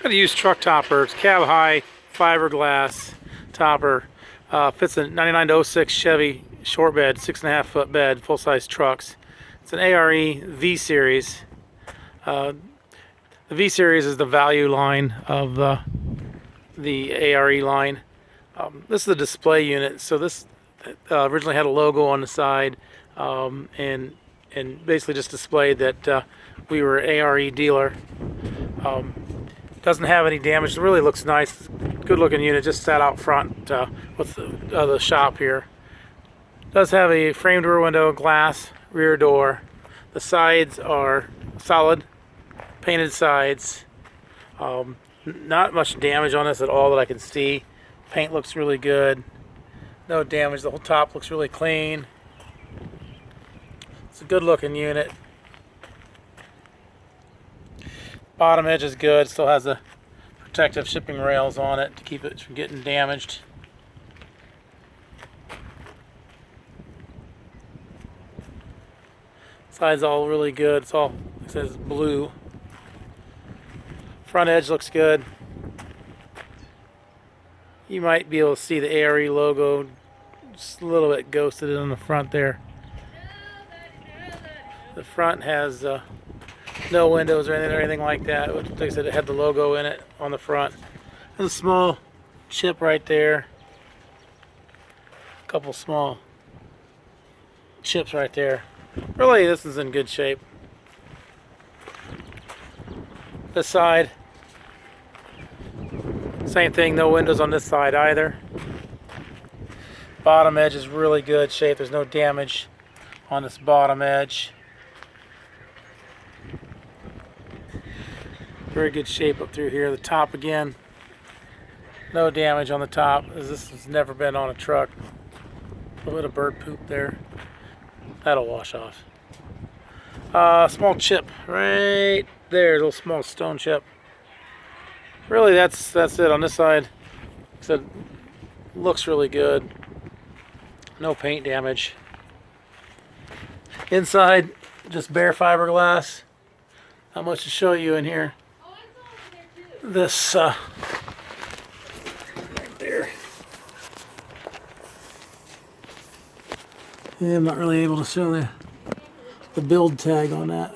Got a used truck topper. It's cab high fiberglass topper. Fits a 99 to 06 Chevy short bed, 6.5 foot bed, full size trucks. It's an ARE V series. The V series is the value line of the ARE line. This is the display unit. So this originally had a logo on the side, and basically just displayed that we were an ARE dealer. Doesn't have any damage. It really looks nice. Good looking unit. Just sat out front with the shop here. Does have a framed rear window, glass rear door. The sides are solid, painted sides. Not much damage on this at all that I can see. Paint looks really good. No damage. The whole top looks really clean. It's a good looking unit. Bottom edge is good. Still has the protective shipping rails on it to keep it from getting damaged. Side's all really good. It's all, it says blue. Front edge looks good. You might be able to see the ARE logo just a little bit ghosted in the front there. The front has no windows or anything like that. Like I said, it had the logo in it on the front. There's a small chip right there. A couple small chips right there. Really, this is in good shape. This side, same thing, no windows on this side either. Bottom edge is really good shape. There's no damage on this bottom edge. Very good shape up through here. The top again, no damage on the top, as this has never been on a truck. A little bit of bird poop there. That'll wash off. Small chip right there, a little small stone chip. Really, that's it on this side. Like I said, looks really good. No paint damage. Inside, just bare fiberglass. Not much to show you in here. This right there. Yeah, I'm not really able to show the build tag on that.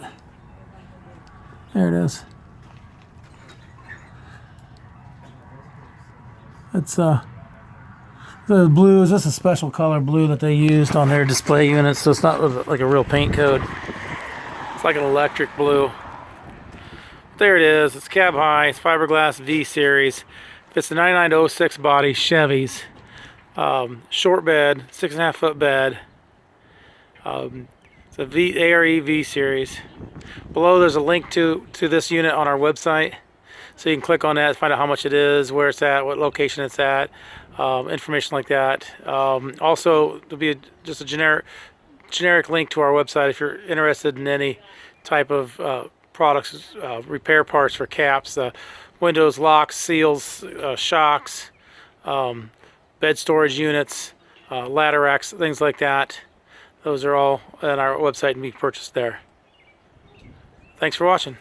There it is. It's the blue is just a special color blue that they used on their display units, so it's not like a real paint code. It's like an electric blue. There it is. It's cab high. It's fiberglass V series. It's the 99 to 06 body Chevys. Short bed, 6.5 foot bed. It's a ARE V series. Below there's a link to this unit on our website, so you can click on that, find out how much it is, where it's at, what location it's at, information like that. Also, there'll be just a generic link to our website if you're interested in any type of products, repair parts for caps, windows, locks, seals, shocks, bed storage units, ladder racks, things like that. Those are all on our website and be purchased there. Thanks for watching.